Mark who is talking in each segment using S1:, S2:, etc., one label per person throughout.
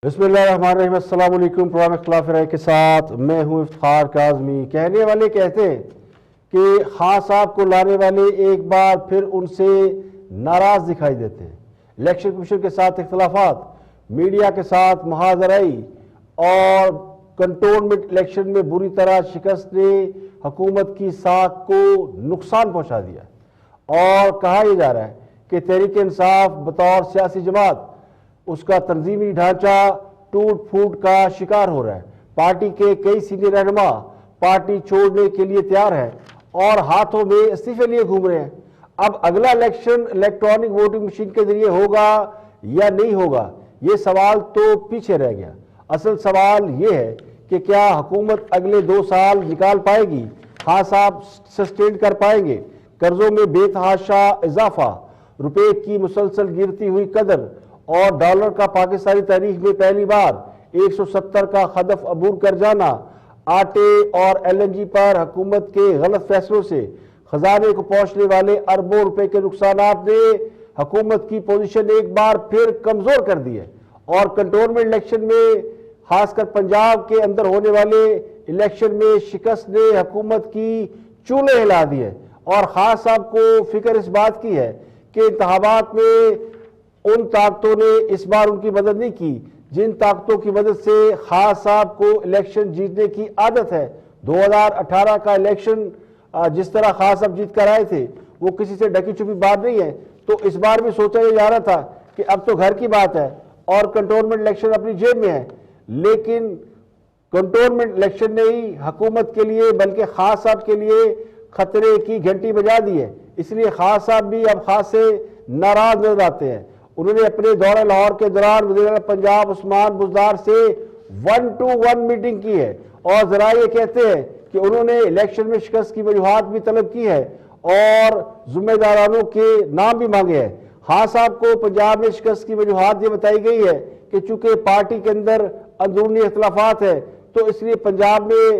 S1: بسم اللہ الرحمن الرحیم۔ السلام علیکم۔ پروگرام اختلاف رائے کے ساتھ میں ہوں افتخار کاظمی۔ کہنے والے کہتے ہیں کہ خان صاحب کو لانے والے ایک بار پھر ان سے ناراض دکھائی دیتے ہیں۔ الیکشن کمیشن کے ساتھ اختلافات، میڈیا کے ساتھ محاذرائی اور کنٹونمنٹ الیکشن میں بری طرح شکست نے حکومت کی ساکھ کو نقصان پہنچا دیا، اور کہا یہ جا رہا ہے کہ تحریک انصاف بطور سیاسی جماعت اس کا تنظیمی ڈھانچہ ٹوٹ پھوٹ کا شکار ہو رہا ہے۔ پارٹی کے کئی سینئر رہنما پارٹی چھوڑنے کے لیے تیار ہیں اور ہاتھوں میں استعفے لیے گھوم رہے ہیں۔ اب اگلا الیکشن الیکٹرانک ووٹنگ مشین کے ذریعے ہوگا یا نہیں ہوگا، یہ سوال تو پیچھے رہ گیا۔ اصل سوال یہ ہے کہ کیا حکومت اگلے 2 سال نکال پائے گی؟ خان صاحب سسٹین کر پائیں گے؟ قرضوں میں بے تحاشا اضافہ، روپے کی مسلسل گرتی ہوئی قدر اور ڈالر کا پاکستانی تاریخ میں پہلی بار 170 کا ہدف عبور کر جانا، آٹے اور ایل این جی پر حکومت کے غلط فیصلوں سے خزانے کو پہنچنے والے اربوں روپے کے نقصانات نے حکومت کی پوزیشن ایک بار پھر کمزور کر دی ہے، اور کنٹونمنٹ الیکشن میں خاص کر پنجاب کے اندر ہونے والے الیکشن میں شکست نے حکومت کی چولے ہلا دی ہے۔ اور خاص صاحب کو فکر اس بات کی ہے کہ انتخابات میں ان طاقتوں نے اس بار ان کی مدد نہیں کی جن طاقتوں کی مدد سے خاص صاحب کو الیکشن جیتنے کی عادت ہے۔ 2018 کا الیکشن جس طرح خاص صاحب جیت کر آئے تھے وہ کسی سے ڈکی چھپی بات نہیں ہے، تو اس بار بھی سوچا یہ جا رہا تھا کہ اب تو گھر کی بات ہے اور کنٹونمنٹ الیکشن اپنی جیب میں ہے، لیکن کنٹونمنٹ الیکشن نے ہی حکومت کے لیے بلکہ خاص صاحب کے لیے خطرے کی گھنٹی بجا دی ہے۔ اس لیے خاص صاحب بھی اب خاص سے ناراض نظر آتے ہیں۔ انہوں نے اپنے دورہ لاہور کے دوران وزیر اعلیٰ پنجاب عثمان بزدار سے 1-to-1 میٹنگ کی ہے، اور ذرائع یہ کہتے ہیں کہ انہوں نے الیکشن میں شکست کی وجوہات بھی طلب کی ہے اور ذمہ دارانوں کے نام بھی مانگے ہیں۔ خان صاحب کو پنجاب میں شکست کی وجوہات یہ بتائی گئی ہے کہ چونکہ پارٹی کے اندر اندرونی اختلافات ہیں تو اس لیے پنجاب میں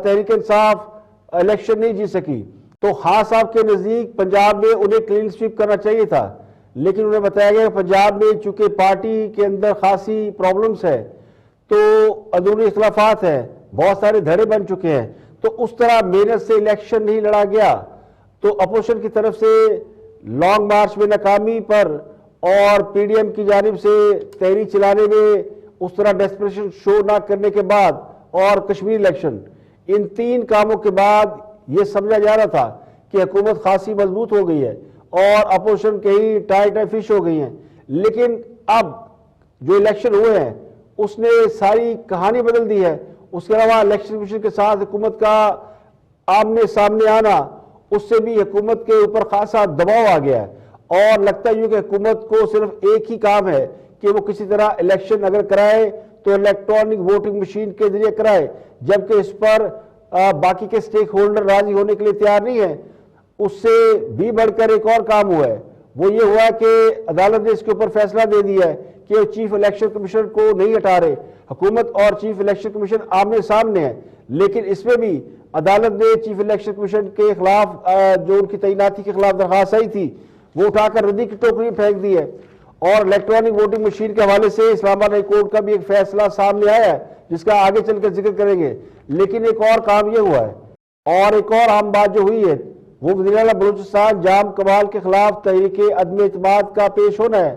S1: تحریک انصاف الیکشن نہیں جیت سکی، تو خان صاحب کے نزدیک پنجاب میں انہیں کلین سویپ کرنا چاہیے تھا، لیکن انہیں بتایا گیا کہ پنجاب میں چونکہ پارٹی کے اندر خاصی پرابلمز ہے تو اندرونی اختلافات ہیں، بہت سارے دھڑے بن چکے ہیں، تو اس طرح محنت سے الیکشن نہیں لڑا گیا، تو اپوزیشن کی طرف سے لانگ مارچ میں ناکامی پر اور پی ڈی ایم کی جانب سے تحریک چلانے میں اس طرح ڈیسپریشن شو نہ کرنے کے بعد اور کشمیر الیکشن، ان 3 کاموں کے بعد یہ سمجھا جا رہا تھا کہ حکومت خاصی مضبوط ہو گئی ہے اور اپوزیشن کہیں ٹائٹ فش ہو گئی ہیں۔ لیکن اب جو الیکشن ہوئے ہیں اس نے ساری کہانی بدل دی ہے۔ اس کے علاوہ الیکشن کمیشن کے ساتھ حکومت کا آمنے سامنے آنا، اس سے بھی حکومت کے اوپر خاصا دباؤ آ گیا ہے، اور لگتا ہے کہ حکومت کو صرف ایک ہی کام ہے کہ وہ کسی طرح الیکشن اگر کرائے تو الیکٹرانک ووٹنگ مشین کے ذریعے کرائے، جبکہ اس پر باقی کے سٹیک ہولڈر راضی ہونے کے لیے تیار نہیں ہے۔ اس سے بھی بڑھ کر ایک اور کام ہوا ہے، وہ یہ ہوا کہ عدالت نے اس کے اوپر فیصلہ دے دیا ہے کہ چیف الیکشن کمیشن کو نہیں ہٹا رہے۔ حکومت اور چیف الیکشن کمیشن آمنے سامنے ہے، لیکن اس میں بھی عدالت نے چیف الیکشن کمیشن کے خلاف جو ان کی تعیناتی کے خلاف درخواست آئی تھی وہ اٹھا کر ردی کی ٹوکری میں پھینک دی ہے۔ اور الیکٹرانک ووٹنگ مشین کے حوالے سے اسلام آباد ہائی کورٹ کا بھی ایک فیصلہ سامنے آیا ہے جس کا آگے چل کر ذکر کریں گے، لیکن ایک اور کام یہ ہوا ہے، اور ایک اور اہم بات جو ہوئی ہے وہ وزیر اعلیٰ بلوچستان جام کمال کے خلاف تحریک عدم اعتماد کا پیش ہونا ہے،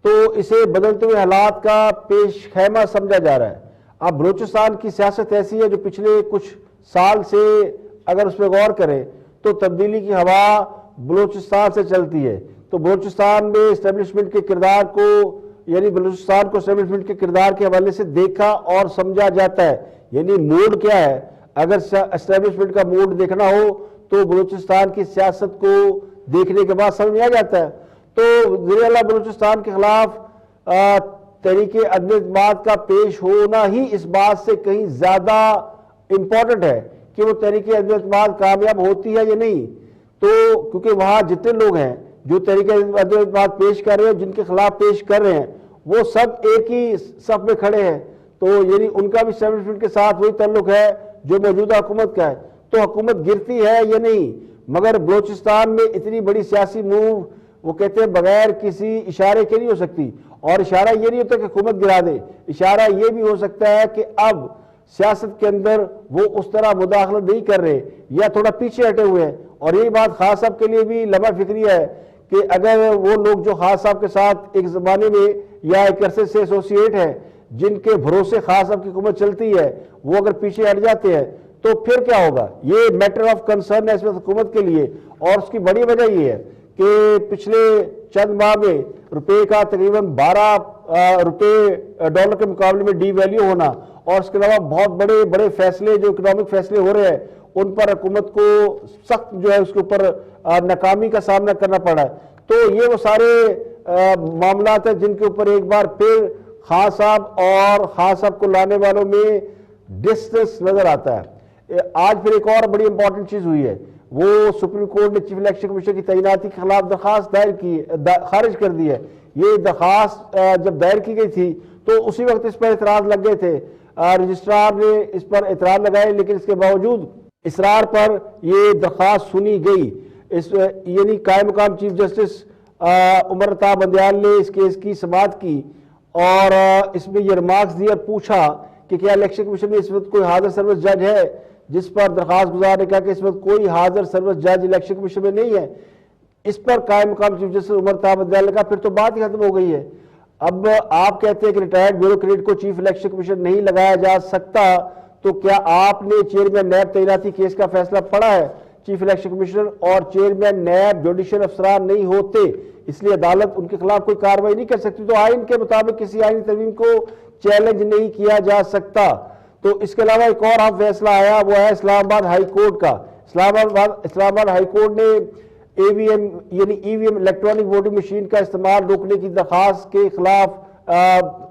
S1: تو اسے بدلتے ہوئے حالات کا پیش خیمہ سمجھا جا رہا ہے۔ اب بلوچستان کی سیاست ایسی ہے جو پچھلے کچھ سال سے اگر اس پہ غور کریں تو تبدیلی کی ہوا بلوچستان سے چلتی ہے، تو بلوچستان میں اسٹیبلشمنٹ کے کردار کو، یعنی بلوچستان کو اسٹیبلشمنٹ کے کردار کے حوالے سے دیکھا اور سمجھا جاتا ہے۔ یعنی موڈ کیا ہے، اگر اسٹیبلشمنٹ کا موڈ دیکھنا ہو تو بلوچستان کی سیاست کو دیکھنے کے بعد سمجھ آ جاتا ہے۔ تو وزیر اعلیٰ بلوچستان کے خلاف تحریک عدم اعتماد کا پیش ہونا ہی اس بات سے کہیں زیادہ امپورٹنٹ ہے کہ وہ تحریک عدم اعتماد کامیاب ہوتی ہے یا نہیں، تو کیونکہ وہاں جتنے لوگ ہیں جو تحریک عدم اعتماد پیش کر رہے ہیں، جن کے خلاف پیش کر رہے ہیں، وہ سب ایک ہی صف میں کھڑے ہیں، تو یعنی ان کا بھی اسٹیبلشمنٹ کے ساتھ وہی تعلق ہے جو موجودہ حکومت کا ہے، تو حکومت گرتی ہے یا نہیں۔ مگر بلوچستان میں اتنی بڑی سیاسی موو وہ کہتے ہیں بغیر کسی اشارے کے نہیں ہو سکتی، اور اشارہ یہ نہیں ہوتا کہ حکومت گرا دے، اشارہ یہ بھی ہو سکتا ہے کہ اب سیاست کے اندر وہ اس طرح مداخلت نہیں کر رہے یا تھوڑا پیچھے ہٹے ہوئے ہیں۔ اور یہی بات خان صاحب کے لیے بھی لمحہ فکری ہے کہ اگر وہ لوگ جو خان صاحب کے ساتھ ایک زمانے میں یا ایک عرصے سے ایسوسیٹ ہیں، جن کے بھروسے خان صاحب کی حکومت چلتی ہے، وہ اگر پیچھے ہٹ جاتے ہیں تو پھر کیا ہوگا؟ یہ میٹر آف کنسرن ہے اس وقت حکومت کے لیے، اور اس کی بڑی وجہ یہ ہے کہ پچھلے چند ماہ میں روپے کا تقریباً 12 روپے ڈالر کے مقابلے میں ڈی ویلیو ہونا، اور اس کے علاوہ بہت بڑے بڑے فیصلے جو اکنامک فیصلے ہو رہے ہیں ان پر حکومت کو سخت جو ہے اس کے اوپر ناکامی کا سامنا کرنا پڑا ہے۔ تو یہ وہ سارے معاملات ہیں جن کے اوپر ایک بار پھر خان صاحب اور خان صاحب کو لانے والوں میں ڈسٹنس نظر آتا ہے۔ آج پھر ایک اور بڑی امپورٹنٹ چیز ہوئی ہے، وہ سپریم کورٹ نے چیف الیکشن کمیشن کی تعیناتی کے خلاف درخواست خارج کر دی ہے۔ یہ درخواست جب دائر کی گئی تھی تو اسی وقت اس پر اعتراض لگ گئے تھے، رجسٹرار نے اس پر اعتراض لگائے، لیکن اس کے باوجود اصرار پر یہ درخواست سنی گئی۔ یعنی قائم مقام چیف جسٹس عمر الطاف بندیال نے اس کیس کی سماعت کی اور اس میں یہ ریمارکس دی اور پوچھا کہ کیا الیکشن کمیشن میں اس وقت کوئی حاضر سروس جج ہے، جس پر درخواست گزار نے کہا کہ اس وقت کوئی حاضر سروس جج الیکشن کمیشن میں نہیں ہے۔ اس پر قائم مقام چیف جسٹس عمر الطاف بندیال نے کہا پھر تو بات ہی ختم ہو گئی ہے۔ اب آپ کہتے ہیں کہ ریٹائرڈ بیوروکریٹ کو چیف الیکشن کمیشن نہیں لگایا جا سکتا، تو کیا آپ نے چیئرمین نیب تعیناتی کیس کا فیصلہ پڑھا ہے؟ چیف الیکشن کمیشنر اور چیئرمین نیب جوڈیشل افسران نہیں ہوتے، اس لیے عدالت ان کے خلاف کوئی کارروائی نہیں کر سکتی، تو آئین کے مطابق کسی آئینی ترمیم کو چیلنج نہیں کیا جا سکتا۔ تو اس کے علاوہ ایک اور اہم فیصلہ آیا، وہ ہے اسلام آباد ہائی کورٹ کا۔ اسلام آباد ہائی کورٹ نے ای وی ایم الیکٹرانک ووٹنگ مشین کا استعمال روکنے کی درخواست کے خلاف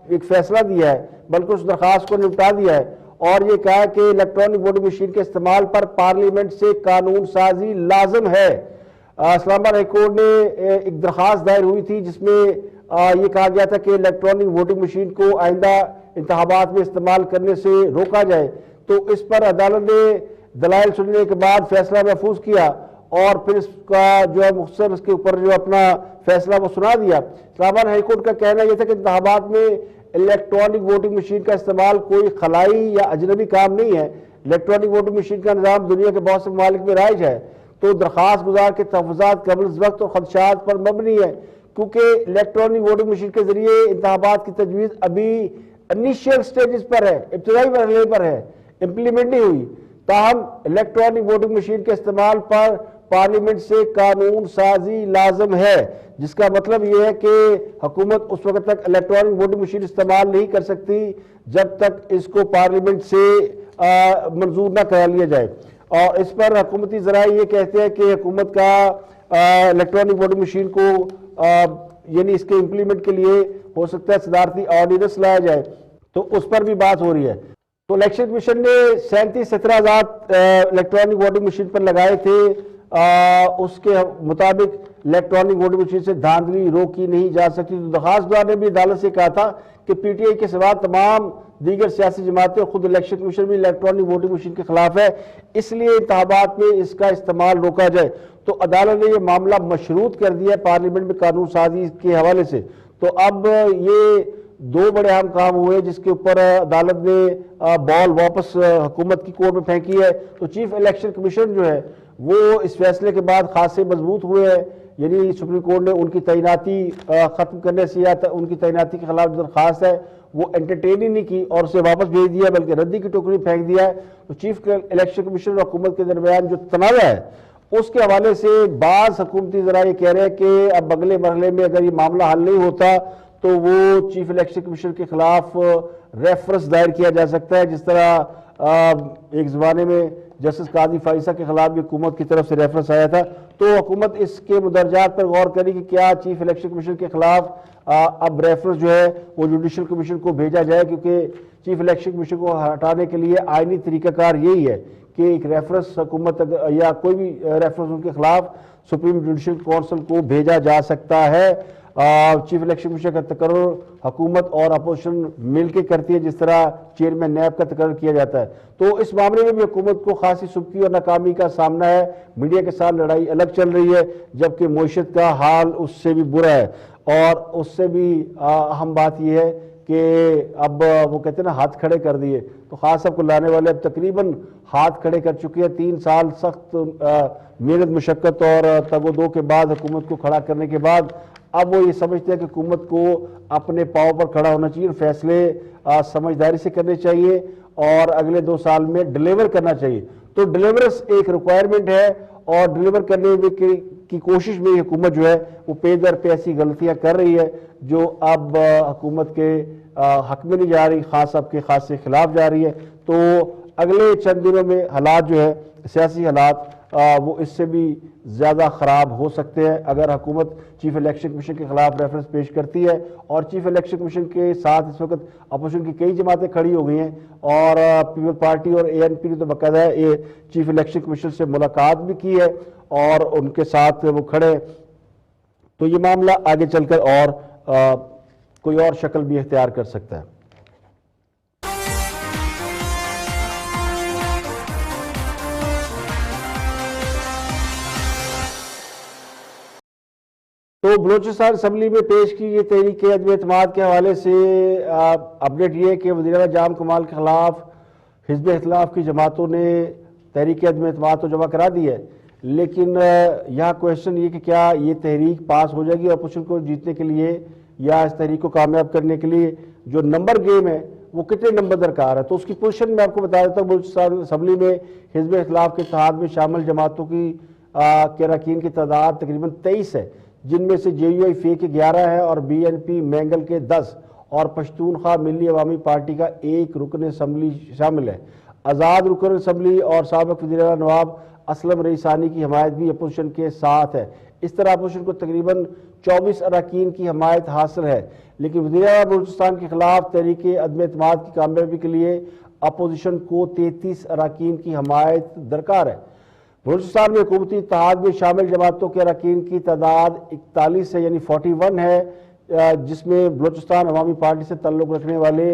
S1: ایک فیصلہ دیا ہے، بلکہ اس درخواست کو نمٹا دیا ہے اور یہ کہا ہے کہ الیکٹرانک ووٹنگ مشین کے استعمال پر پارلیمنٹ سے قانون سازی لازم ہے۔ اسلام آباد ہائی کورٹ نے ایک درخواست دائر ہوئی تھی جس میں یہ کہا گیا تھا کہ الیکٹرانک ووٹنگ مشین کو آئندہ انتخابات میں استعمال کرنے سے روکا جائے، تو اس پر عدالت نے دلائل سننے کے بعد فیصلہ محفوظ کیا اور پھر اس کا جو ہے مختصر اس کے اوپر جو اپنا فیصلہ وہ سنا دیا۔ اسلام آباد ہائی کورٹ کا کہنا یہ تھا کہ انتخابات میں الیکٹرانک ووٹنگ مشین کا استعمال کوئی خلائی یا اجنبی کام نہیں ہے۔ الیکٹرانک ووٹنگ مشین کا نظام دنیا کے بہت سے ممالک میں رائج ہے، تو درخواست گزار کے تحفظات قبل از وقت اور خدشات پر مبنی ہے، کیونکہ الیکٹرانک ووٹنگ مشین کے ذریعے انتخابات کی تجویز ابھی انیشیل سٹیجز پر ہے، ابتدائی مرحلے پر ہے، امپلیمنٹ نہیں ہوئی۔ تاہم الیکٹرانک ووٹنگ مشین کے استعمال پر پارلیمنٹ سے قانون سازی لازم ہے، جس کا مطلب یہ ہے کہ حکومت اس وقت تک الیکٹرانک ووٹنگ مشین استعمال نہیں کر سکتی جب تک اس کو پارلیمنٹ سے منظور نہ کرا لیا جائے۔ اور اس پر حکومتی ذرائع یہ کہتے ہیں کہ حکومت کا الیکٹرانک ووٹنگ مشین کو یعنی اس کے امپلیمنٹ کے لیے ہو سکتا ہے صدارتی آرڈیننس لایا جائے، تو اس پر بھی بات ہو رہی ہے۔ تو الیکشن کمیشن نے 37 اعتراضات الیکٹرانک ووٹنگ مشین پر لگائے تھے، اس کے مطابق الیکٹرانک ووٹنگ مشین سے دھاندلی روکی نہیں جا سکتی۔ تو درخواست گزار نے بھی عدالت سے کہا تھا کہ پی ٹی آئی کے سوا تمام دیگر سیاسی جماعتیں اور خود الیکشن کمیشن بھی الیکٹرانک ووٹنگ مشین کے خلاف ہے، اس لیے انتخابات میں اس کا استعمال روکا جائے۔ تو عدالت نے یہ معاملہ مشروط کر دیا ہے پارلیمنٹ میں قانون سازی کے حوالے سے۔ تو اب یہ دو بڑے اہم کام ہوئے جس کے اوپر عدالت نے بال واپس حکومت کی کورٹ میں پھینکی ہے۔ تو چیف الیکشن کمیشن جو ہے وہ اس فیصلے کے بعد خاصے مضبوط ہوئے ہیں، یعنی سپریم کورٹ نے ان کی تعیناتی ختم کرنے سے یا ان کی تعیناتی کے خلاف جو درخواست ہے وہ انٹرٹین ہی نہیں کی اور اسے واپس بھیج دیا، بلکہ ردی کی ٹوکری پھینک دیا ہے۔ تو چیف الیکشن کمیشن اور حکومت کے درمیان جو تنازع ہے اس کے حوالے سے بعض حکومتی ذرائع یہ کہہ رہے ہیں کہ اب اگلے مرحلے میں اگر یہ معاملہ حل نہیں ہوتا تو وہ چیف الیکشن کمیشن کے خلاف ریفرنس دائر کیا جا سکتا ہے، جس طرح ایک زمانے میں جسٹس قاضی فائزہ کے خلاف بھی حکومت کی طرف سے ریفرنس آیا تھا۔ تو حکومت اس کے مدرجات پر غور کرے کہ کیا چیف الیکشن کمیشن کے خلاف اب ریفرنس جو ہے وہ جوڈیشل کمیشن کو بھیجا جائے، کیونکہ چیف الیکشن کمیشن کو ہٹانے کے لیے آئینی طریقہ کار یہی ہے کہ ایک ریفرنس حکومت یا کوئی بھی ریفرنس ان کے خلاف سپریم جوڈیشل کونسل کو بھیجا جا سکتا ہے۔ چیف الیکشن کمیشن کا تقرر حکومت اور اپوزیشن مل کے کرتی ہے، جس طرح چیئرمین نیب کا تقرر کیا جاتا ہے۔ تو اس معاملے میں بھی حکومت کو خاصی سبکی اور ناکامی کا سامنا ہے، میڈیا کے ساتھ لڑائی الگ چل رہی ہے، جبکہ معیشت کا حال اس سے بھی برا ہے۔ اور اس سے بھی اہم بات یہ ہے کہ اب وہ کہتے ہیں نا ہاتھ کھڑے کر دیے، تو خان صاحب کو لانے والے اب تقریباً ہاتھ کھڑے کر چکے ہیں۔ 3 سال سخت محنت مشقت اور تگ و دو کے بعد حکومت کو کھڑا کرنے کے بعد اب وہ یہ سمجھتے ہیں کہ حکومت کو اپنے پاؤں پر کھڑا ہونا چاہیے، فیصلے سمجھداری سے کرنے چاہیے اور اگلے 2 سال میں ڈیلیور کرنا چاہیے۔ تو ڈیلیورنس ایک ریکوائرمنٹ ہے، اور ڈیلیور کرنے کی کوشش میں حکومت جو ہے وہ پے در پہ ایسی غلطیاں کر رہی ہے جو اب حکومت کے حق میں نہیں جا رہی، خان صاحب کے خاصے خلاف جا رہی ہے۔ تو اگلے چند دنوں میں حالات جو ہے سیاسی حالات وہ اس سے بھی زیادہ خراب ہو سکتے ہیں اگر حکومت چیف الیکشن کمیشن کے خلاف ریفرنس پیش کرتی ہے۔ اور چیف الیکشن کمیشن کے ساتھ اس وقت اپوزیشن کی کئی جماعتیں کھڑی ہو گئی ہیں، اور پیپل پارٹی اور اے این پی نے تو باقاعدہ چیف الیکشن کمیشن سے ملاقات بھی کی ہے اور ان کے ساتھ وہ کھڑے۔ تو یہ معاملہ آگے چل کر اور کوئی اور شکل بھی اختیار کر سکتا ہے۔ تو بلوچستان اسمبلی میں پیش کی گئی تحریک عدم اعتماد کے حوالے سے اپڈیٹ یہ ہے کہ وزیر اعلیٰ جام کمال کے خلاف حزب اختلاف کی جماعتوں نے تحریک عدم اعتماد تو جمع کرا دی ہے، لیکن یہاں کویشچن یہ کہ کیا یہ تحریک پاس ہو جائے گی اپوزیشن کو جیتنے کے لیے، یا اس تحریک کو کامیاب کرنے کے لیے جو نمبر گیم ہے وہ کتنے نمبر درکار ہے۔ تو اس کی پوزیشن میں آپ کو بتا دیتا ہوں، بلوچستان اسمبلی میں حزب اختلاف کے اتحاد میں شامل جماعتوں کی اراکین کی تعداد تقریباً 23 ہے، جن میں سے جے یو آئی فے کے 11 ہے اور بی این پی مینگل کے 10 اور پشتونخوا ملی عوامی پارٹی کا 1 رکن اسمبلی شامل ہے۔ آزاد رکن اسمبلی اور سابق وزیر اعلیٰ نواب اسلم رئیسانی کی حمایت بھی اپوزیشن کے ساتھ ہے۔ اس طرح اپوزیشن کو تقریباً 24 اراکین کی حمایت حاصل ہے، لیکن وزیر اعلیٰ بلوچستان کے خلاف تحریک عدم اعتماد کی کامیابی کے لیے اپوزیشن کو 33 اراکین کی حمایت درکار ہے۔ بلوچستان میں حکومتی اتحاد میں شامل جماعتوں کے اراکین کی تعداد 41 ہے، یعنی 41 ہے، جس میں بلوچستان عوامی پارٹی سے تعلق رکھنے والے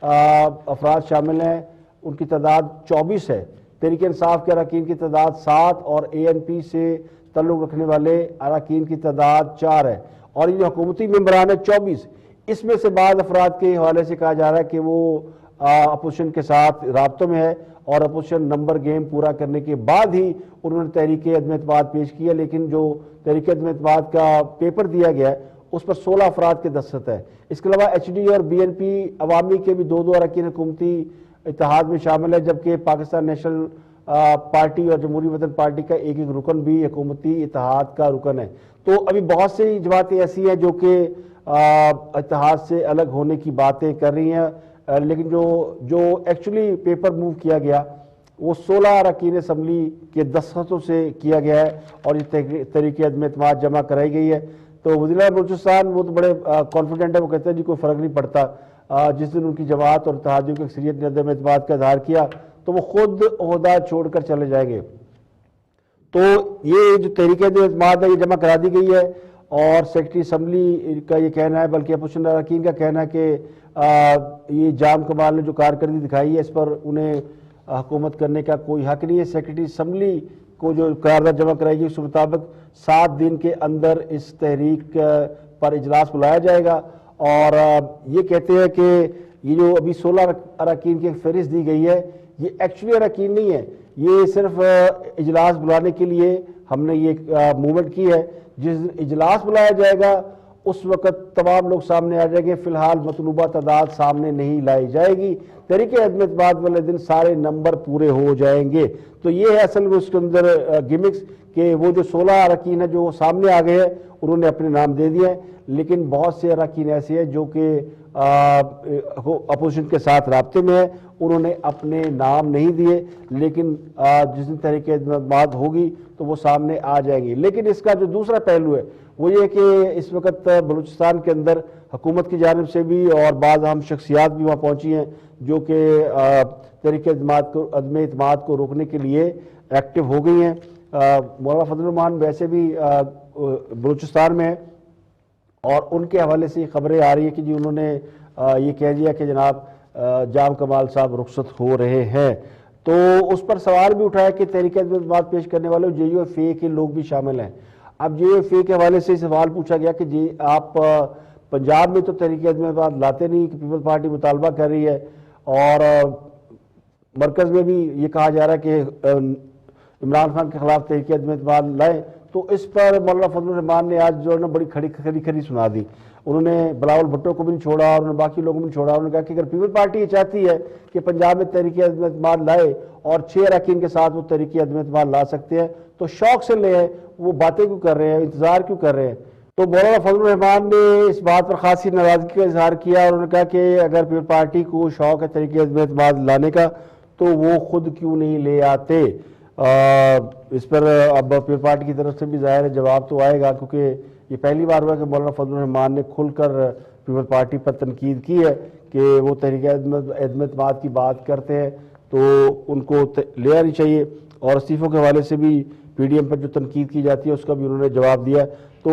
S1: افراد شامل ہیں، ان کی تعداد 24 ہے۔ تحریک انصاف کے اراکین کی تعداد 7 اور اے این پی سے تعلق رکھنے والے اراکین کی تعداد 4 ہے، اور یہ جو حکومتی ممبران ہے 24۔ اس میں سے بعض افراد کے حوالے سے کہا جا رہا ہے کہ وہ اپوزیشن کے ساتھ رابطوں میں ہے، اور اپوزیشن نمبر گیم پورا کرنے کے بعد ہی انہوں نے تحریک عدم اعتماد پیش کیا، لیکن جو تحریک عدم اعتماد کا پیپر دیا گیا ہے اس پر 16 افراد کے دستخط ہے۔ اس کے علاوہ ایچ ڈی اور بی این پی عوامی کے بھی 2 اراکین حکومتی اتحاد میں شامل ہے، جبکہ پاکستان نیشنل پارٹی اور جمہوری وطن پارٹی کا 1 رکن بھی حکومتی اتحاد کا رکن ہے۔ تو ابھی بہت سی جماعتیں ایسی ہیں جو کہ اتحاد سے الگ ہونے کی باتیں کر رہی ہیں، لیکن جو ایکچولی پیپر موو کیا گیا وہ 16 اراکین اسمبلی کے دستخطوں سے کیا گیا ہے، اور یہ تحریک عدم اعتماد جمع کرائی گئی ہے۔ تو وزیر اعلیٰ بلوچستان وہ تو بڑے کانفیڈنٹ ہے، وہ کہتے ہیں جی کوئی فرق نہیں پڑتا، جس دن ان کی جماعت اور اتحادیوں کی اکثریت نے عدم اعتماد کا اظہار کیا تو وہ خود عہدہ چھوڑ کر چلے جائیں گے۔ تو یہ جو تحریک عدم اعتماد ہے یہ جمع کرا دی گئی ہے، اور سیکرٹری اسمبلی کا یہ کہنا ہے، بلکہ اپوزیشن اراکین کا کہنا ہے کہ یہ جام کمال نے جو کارکردگی دکھائی ہے اس پر انہیں حکومت کرنے کا کوئی حق نہیں ہے۔ سیکرٹری اسمبلی کو جو قرارداد جمع کرائی گئی اس کے مطابق 7 دن کے اندر اس تحریک پر اجلاس بلایا جائے گا، اور یہ کہتے ہیں کہ یہ جو ابھی 16 اراکین کی ایک فہرست دی گئی ہے یہ ایکچولی اراکین نہیں ہے، یہ صرف اجلاس بلانے کے لیے ہم نے یہ موومنٹ کی ہے۔ جس دن اجلاس بلایا جائے گا اس وقت تمام لوگ سامنے آ جائیں گے، فی الحال مطلوبہ تعداد سامنے نہیں لائی جائے گی، تحریک عدم اعتماد والے دن سارے نمبر پورے ہو جائیں گے۔ تو یہ ہے اصل میں اس کے اندر گمکس کہ وہ جو 16 اراکین ہیں جو سامنے آ گئے ہیں انہوں نے اپنے نام دے دیے ہیں، لیکن بہت سے اراکین ایسے ہیں جو کہ اپوزیشن کے ساتھ رابطے میں ہیں، انہوں نے اپنے نام نہیں دیے، لیکن جس دن تحریک عدم اعتماد ہوگی تو وہ سامنے آ جائیں گی۔ لیکن اس کا جو دوسرا پہلو ہے وہ یہ کہ اس وقت بلوچستان کے اندر حکومت کی جانب سے بھی اور بعض اہم شخصیات بھی وہاں پہنچی ہیں جو کہ تحریک عدم اعتماد کو روکنے کے لیے ایکٹیو ہو گئی ہیں۔ مولانا فضل الرحمان ویسے بھی بلوچستان میں ہیں، اور ان کے حوالے سے یہ خبریں آ رہی ہیں کہ جی انہوں نے یہ کہہ دیا کہ جناب جام کمال صاحب رخصت ہو رہے ہیں. تو اس پر سوال بھی اٹھایا کہ تحریک عدم اعتماد پیش کرنے والے جے یو ایف اے کے لوگ بھی شامل ہیں. اب جے یو ایف اے کے حوالے سے سوال پوچھا گیا کہ جی آپ پنجاب میں تو تحریک عدم اعتماد لاتے نہیں کہ پیپل پارٹی مطالبہ کر رہی ہے، اور مرکز میں بھی یہ کہا جا رہا ہے کہ عمران خان کے خلاف تحریک عدم اعتماد لائیں. تو اس پر مولانا فضل الرحمان نے آج جو ہے نا بڑی کھڑی سنا دی. انہوں نے بلاول بھٹو کو بھی نہیں چھوڑا اور انہوں نے باقی لوگوں کو بھی نہیں چھوڑا. انہوں نے کہا کہ اگر پیپل پارٹی یہ چاہتی ہے کہ پنجاب میں تحریک عدم اعتماد لائے اور 6 اراکین کے ساتھ وہ تحریک عدم اعتماد لا سکتے ہیں تو شوق سے لے آئے. وہ باتیں کیوں کر رہے ہیں، انتظار کیوں کر رہے ہیں؟ تو مولانا فضل الرحمان نے اس بات پر خاصی ناراضگی کا اظہار کیا اور انہوں نے کہا کہ اگر پیپل پارٹی کو شوق ہے تحریک عدم اعتماد لانے کا تو وہ خود کیوں نہیں لے آتے. اس پر اب پیپل پارٹی کی طرف سے بھی ظاہر ہے جواب تو آئے گا، کیونکہ یہ پہلی بار ہوا کہ مولانا فضل الرحمان نے کھل کر پیپل پارٹی پر تنقید کی ہے کہ وہ تحریک عدم اعتماد کی بات کرتے ہیں تو ان کو لے آنی چاہیے. اور استعفوں کے حوالے سے بھی پی ڈی ایم پر جو تنقید کی جاتی ہے اس کا بھی انہوں نے جواب دیا. تو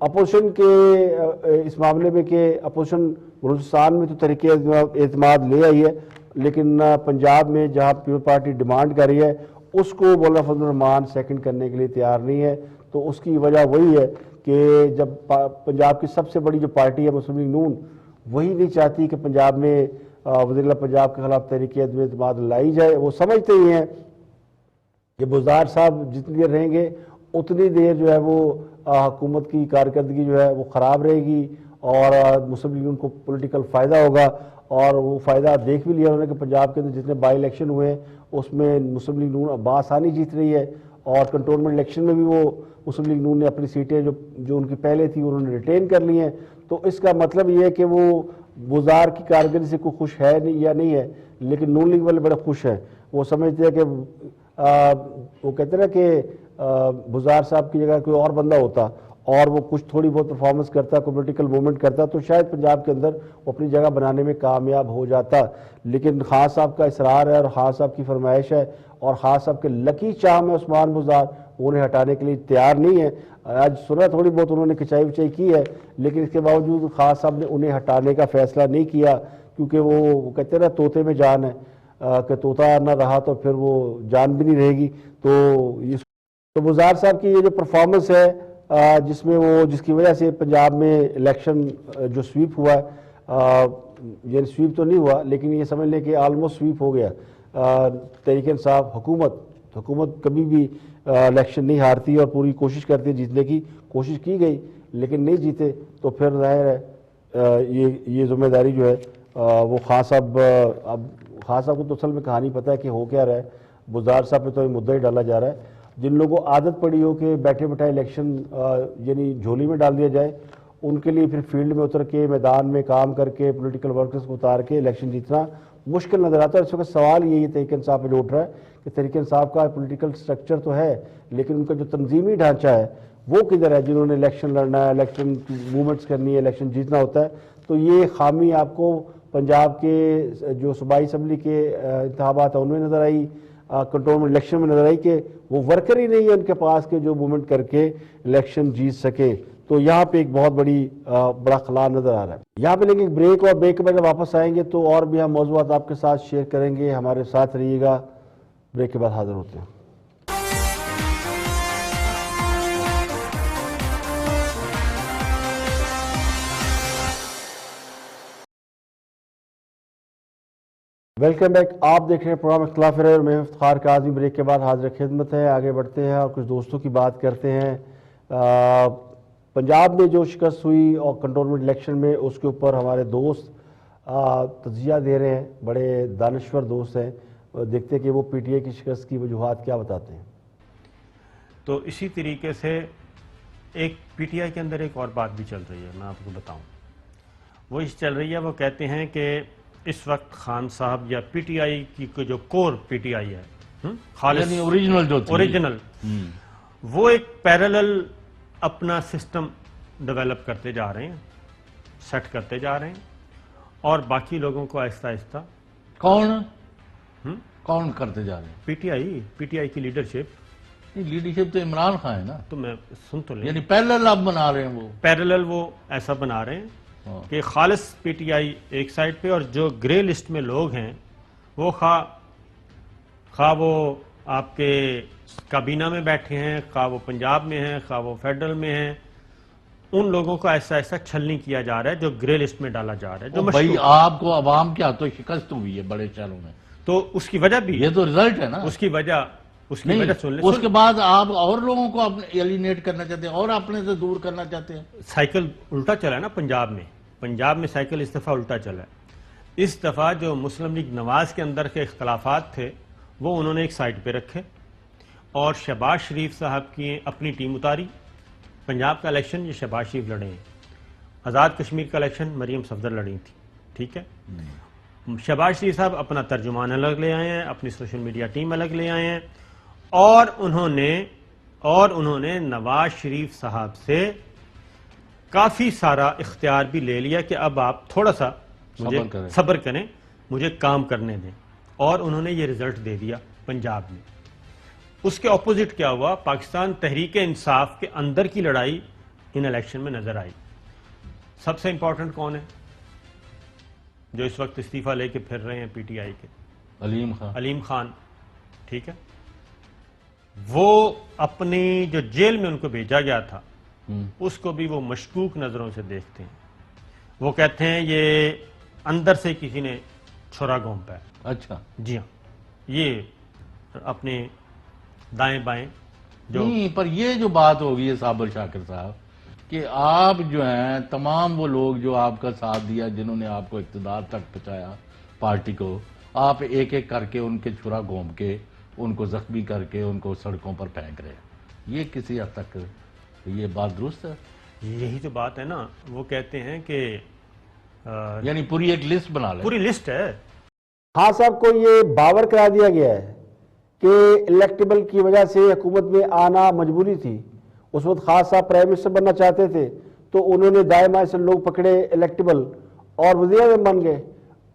S1: اپوزیشن کے اس معاملے میں کہ اپوزیشن بلوچستان میں تو تحریک اعتماد لے آئی ہے، لیکن پنجاب میں جہاں پیپل پارٹی ڈیمانڈ کر رہی ہے اس کو مولانا فضل الرحمان سیکنڈ کرنے کے لیے تیار نہیں ہے. تو اس کی وجہ وہی ہے کہ جب پنجاب کی سب سے بڑی جو پارٹی ہے مسلم لیگ نون وہی نہیں چاہتی کہ پنجاب میں وزیر اعلیٰ پنجاب کے خلاف تحریک عدم اعتماد لائی جائے. وہ سمجھتے ہی ہیں کہ بزدار صاحب جتنی دیر رہیں گے اتنی دیر جو ہے وہ حکومت کی کارکردگی جو ہے وہ خراب رہے گی اور مسلم لیگ نون کو پولیٹیکل فائدہ ہوگا. اور وہ فائدہ دیکھ بھی لیا انہوں نے کہ پنجاب کے اندر جتنے بائی الیکشن ہوئے ہیں اس میں مسلم لیگ نون بآسانی جیت رہی ہے، اور کنٹونمنٹ الیکشن میں بھی وہ مسلم لیگ نون نے اپنی سیٹیں جو ان کی پہلے تھی انہوں نے ریٹین کر لی ہیں. تو اس کا مطلب یہ ہے کہ وہ بزدار کی کارکردگی سے کوئی خوش ہے نہیں یا نہیں ہے، لیکن نون لیگ والے بڑے خوش ہیں. وہ سمجھتے ہیں کہ وہ کہتے ہیں نا کہ بزدار صاحب کی جگہ کوئی اور بندہ ہوتا اور وہ کچھ تھوڑی بہت پرفارمنس کرتا، کوئی پولیٹیکل موومنٹ کرتا تو شاید پنجاب کے اندر وہ اپنی جگہ بنانے میں کامیاب ہو جاتا. لیکن خان صاحب کا اصرار ہے اور خان صاحب کی فرمائش ہے اور خان صاحب کے لکی چام ہے عثمان بزدار، وہ انہیں ہٹانے کے لیے تیار نہیں ہے. آج سنا تھوڑی بہت انہوں نے کھچائی وچائی کی ہے، لیکن اس کے باوجود خان صاحب نے انہیں ہٹانے کا فیصلہ نہیں کیا، کیونکہ وہ کہتے ہیں نا طوطے میں جان ہے کہ طوطا نہ رہا تو پھر وہ جان بھی نہیں رہے گی. تو بزدار صاحب کی یہ جو پرفارمنس ہے جس کی وجہ سے پنجاب میں الیکشن جو سویپ ہوا ہے، یہ سویپ تو نہیں ہوا لیکن یہ سمجھ لیں کہ آلموسٹ سویپ ہو گیا. تحریک انصاف حکومت کبھی بھی الیکشن نہیں ہارتی اور پوری کوشش کرتی ہے جیتنے کی. کوشش کی گئی لیکن نہیں جیتے تو پھر ظاہر ہے یہ ذمہ داری جو ہے وہ خان صاحب کو تو اصل میں کہانی پتہ ہے کہ ہو کیا رہا ہے. بزدار صاحب پہ تو یہ مدعا ہی ڈالا جا رہا ہے. جن لوگوں کو عادت پڑی ہو کہ بیٹھے بٹھائے الیکشن یعنی جھولی میں ڈال دیا جائے، ان کے لیے پھر فیلڈ میں اتر کے میدان میں کام کر کے پولیٹیکل ورکرز کو اتار کے الیکشن جیتنا مشکل نظر آتا ہے. اس وقت سوال یہی تحریک انصاف پہ جو اٹھ رہا ہے کہ تحریک انصاف کا پولیٹیکل سٹرکچر تو ہے لیکن ان کا جو تنظیمی ڈھانچہ ہے وہ کدھر ہے؟ جنہوں نے الیکشن لڑنا ہے، الیکشن موومنٹس کرنی ہے، الیکشن جیتنا ہوتا ہے. تو یہ خامی آپ کو پنجاب کے جو صوبائی اسمبلی کے انتخابات ہیں ان میں نظر آئی، کنٹونمنٹ الیکشن میں نظر آئی کہ وہ ورکر ہی نہیں ہے ان کے پاس کہ جو موومنٹ کر کے الیکشن جیت سکے. تو یہاں پہ ایک بہت بڑا خلا نظر آ رہا ہے. یہاں پہ لیکن ایک بریک، اور بریک کے بعد واپس آئیں گے تو اور بھی ہم موضوعات آپ کے ساتھ شیئر کریں گے. ہمارے ساتھ رہیے گا. بریک کے بعد حاضر ہوتے ہیں. Welcome back. آپ دیکھ رہے ہیں پروگرام اختلاف رائے اور میں افتخار کاظمی. بریک کے بعد حاضر خدمت ہے. آگے بڑھتے ہیں اور کچھ دوستوں کی بات کرتے ہیں. پنجاب میں جو شکست ہوئی اور کنٹونمنٹ الیکشن میں اس کے اوپر ہمارے دوست تجزیہ دے رہے ہیں. بڑے دانشور دوست ہیں. دیکھتے ہیں کہ وہ پی ٹی آئی کی شکست کی وجوہات کیا بتاتے ہیں.
S2: تو اسی طریقے سے ایک پی ٹی آئی کے اندر ایک اور بات بھی چل رہی ہے، میں آپ کو بتاؤں. وہ اس چل رہی ہے، وہ کہتے ہیں کہ اس وقت خان صاحب یا پی ٹی آئی کی جو کور پی ٹی آئی ہے خالص اوریجنل وہ ایک پیرالل اپنا سسٹم ڈیولپ کرتے جا رہے ہیں، سیٹ کرتے جا رہے ہیں، اور باقی لوگوں کو آہستہ آہستہ
S3: کون کرتے جا رہے ہیں؟
S2: پی ٹی آئی کی لیڈرشپ.
S3: لیڈرشپ تو عمران خان ہے نا،
S2: تو میں سن تو لیں،
S3: یعنی پیرلل اب بنا رہے ہیں وہ.
S2: پیرلل وہ ایسا بنا رہے ہیں کہ خالص پی ٹی آئی ایک سائڈ پہ، اور جو گرے لسٹ میں لوگ ہیں وہ خواہ وہ آپ کے کابینہ میں بیٹھے ہیں، خواہ وہ پنجاب میں ہیں، خواہ وہ فیڈرل میں ہیں، ان لوگوں کو ایسا ایسا چھلنی کیا جا رہا ہے جو گرے لسٹ میں ڈالا جا رہا ہے، جو
S3: بھائی
S2: مشکوک.
S3: آپ کو عوام کے ہاتھوں شکست ہوئی ہے بڑے شہروں میں،
S2: تو اس کی وجہ بھی
S3: یہ تو رزلٹ ہے نا.
S2: اس کی وجہ سن
S3: نہیں،
S2: لیں.
S3: اس کے بعد آپ اور لوگوں کو ایلینیٹ کرنا چاہتے ہیں اور اپنے سے دور کرنا چاہتے ہیں.
S2: سائیکل الٹا چلا ہے نا پنجاب میں سائیکل اس دفعہ الٹا چلا ہے. اس دفعہ جو مسلم لیگ نواز کے اندر کے اختلافات تھے وہ انہوں نے ایک سائڈ پہ رکھے، اور شہباز شریف صاحب کی اپنی ٹیم اتاری. پنجاب کا الیکشن یہ شہباز شریف لڑے ہیں، آزاد کشمیر کا الیکشن مریم صفدر لڑی تھی، ٹھیک ہے. شہباز شریف صاحب اپنا ترجمان الگ لے آئے ہیں، اپنی سوشل میڈیا ٹیم الگ لے آئے ہیں، اور انہوں نے نواز شریف صاحب سے کافی سارا اختیار بھی لے لیا کہ اب آپ تھوڑا سا مجھے صبر کریں، مجھے کام کرنے دیں، اور انہوں نے یہ رزلٹ دے دیا پنجاب میں. اس کے اپوزٹ کیا ہوا؟ پاکستان تحریک انصاف کے اندر کی لڑائی ان الیکشن میں نظر آئی. سب سے امپورٹنٹ کون ہے جو اس وقت استعفیٰ لے کے پھر رہے ہیں پی ٹی آئی کے؟ علیم خان، ٹھیک ہے. وہ اپنی جو جیل میں ان کو بھیجا گیا تھا اس کو بھی وہ مشکوک نظروں سے دیکھتے ہیں. وہ کہتے ہیں یہ اندر سے کسی نے چھرا گھونپا ہے.
S3: اچھا
S2: جی ہاں، یہ اپنے دائیں بائیں جو
S3: نہیں، پر یہ جو بات ہوگی ہے صابر شاکر صاحب کہ آپ جو ہیں تمام وہ لوگ جو آپ کا ساتھ دیا، جنہوں نے آپ کو اقتدار تک پہنچایا پارٹی کو، آپ ایک ایک کر کے ان کے چھرا گھونپ کے ان کو زخمی کر کے ان کو سڑکوں پر پھینک رہے ہیں. یہ کسی حد تک یہ بات درست ہے؟
S2: یہی تو بات ہے نا. وہ کہتے ہیں کہ
S3: یعنی پوری ایک لسٹ بنا لیں.
S2: پوری لسٹ ہے.
S1: خان صاحب کو یہ باور کرا دیا گیا ہے کہ الیکٹیبل کی وجہ سے حکومت میں آنا مجبوری تھی. اس وقت خان صاحب پرائم منسٹر بننا چاہتے تھے تو انہوں نے دائیں بائیں سے لوگ پکڑے الیکٹیبل اور وزیر اعظم بن گئے.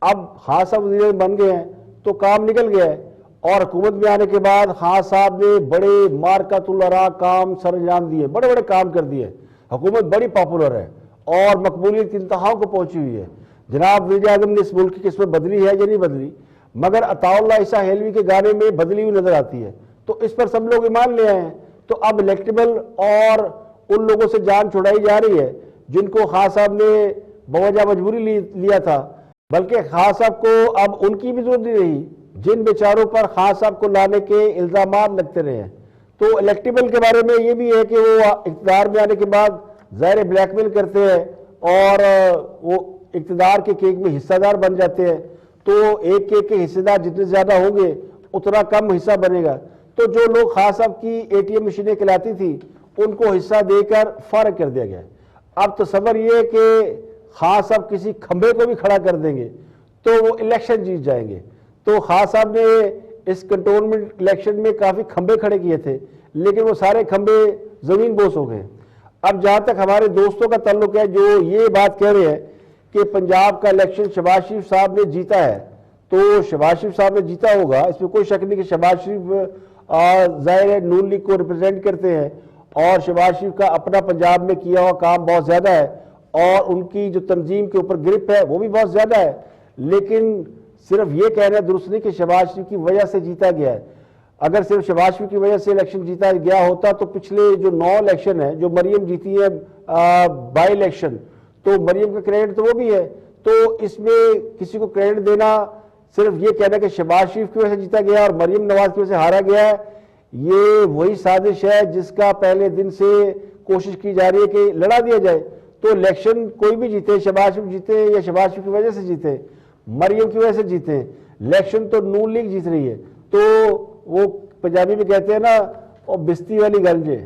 S1: اب خان صاحب وزیر اعظم بن گئے ہیں تو کام نکل گیا ہے، اور حکومت میں آنے کے بعد خان صاحب نے بڑے مارکۃ العراق کام سر انجام دیے، بڑے بڑے کام کر دیے. حکومت بڑی پاپولر ہے اور مقبولیت کی انتہاؤں کو پہنچی ہوئی ہے. جناب وزیر اعظم نے اس ملک کی قسمت بدلی ہے یا نہیں بدلی؟ مگر عطا اللہ عیسیٰ ہیلوی کے گانے میں بدلی ہوئی نظر آتی ہے، تو اس پر سب لوگ ایمان لے آئے ہیں. تو اب الیکٹیبل اور ان لوگوں سے جان چھڑائی جا رہی ہے جن کو خان صاحب نے بوجہ مجبوری لیا تھا، بلکہ خان صاحب کو اب ان کی بھی ضرورت نہیں رہی جن بیچاروں پر خان صاحب کو لانے کے الزامات لگتے رہے ہیں. تو الیکٹیبل کے بارے میں یہ بھی ہے کہ وہ اقتدار میں آنے کے بعد ظاہر بلیک میل کرتے ہیں اور وہ اقتدار کے کیک میں حصہ دار بن جاتے ہیں. تو ایک کیک کے حصے دار جتنے زیادہ ہوں گے اتنا کم حصہ بنے گا. تو جو لوگ خان صاحب کی اے ٹی ایم مشینیں کھلاتی تھی ان کو حصہ دے کر فارغ کر دیا گیا. اب تصور یہ کہ خان صاحب کسی کھمبے کو بھی کھڑا کر دیں گے تو وہ الیکشن جیت جائیں گے. تو خان صاحب نے اس کنٹونمنٹ الیکشن میں کافی کھمبے کھڑے کیے تھے لیکن وہ سارے کھمبے زمین بوس ہو گئے. اب جہاں تک ہمارے دوستوں کا تعلق ہے جو یہ بات کہہ رہے ہیں کہ پنجاب کا الیکشن شہباز شریف صاحب نے جیتا ہے، تو شہباز شریف صاحب نے جیتا ہوگا، اس میں کوئی شک نہیں کہ شہباز شریف ظاہر ہے نون لیگ کو ریپرزینٹ کرتے ہیں اور شہباز شریف کا اپنا پنجاب میں کیا ہوا کام بہت زیادہ ہے اور ان کی جو تنظیم کے اوپر گرپ ہے وہ بھی بہت زیادہ ہے. لیکن صرف یہ کہنا درست نہیں کہ شہباز شریف کی وجہ سے جیتا گیا ہے. اگر صرف شہباز شریف کی وجہ سے الیکشن جیتا گیا ہوتا تو پچھلے جو 9 الیکشن ہیں جو مریم جیتی ہے بائی الیکشن، تو مریم کا کریڈٹ تو وہ بھی ہے. تو اس میں کسی کو کریڈٹ دینا، صرف یہ کہنا کہ شہباز شریف کی وجہ سے جیتا گیا اور مریم نواز کی وجہ سے ہارا گیا ہے، یہ وہی سازش ہے جس کا پہلے دن سے کوشش کی جا رہی ہے کہ لڑا دیا جائے. تو الیکشن کوئی بھی جیتے، شہباز شریف جیتے یا شہباز شریف کی وجہ سے جیتے، مریم کی وجہ سے جیتے، الیکشن تو نون لیگ جیت رہی ہے. تو وہ پنجابی میں کہتے ہیں نا اور بستی والی گنج ہے.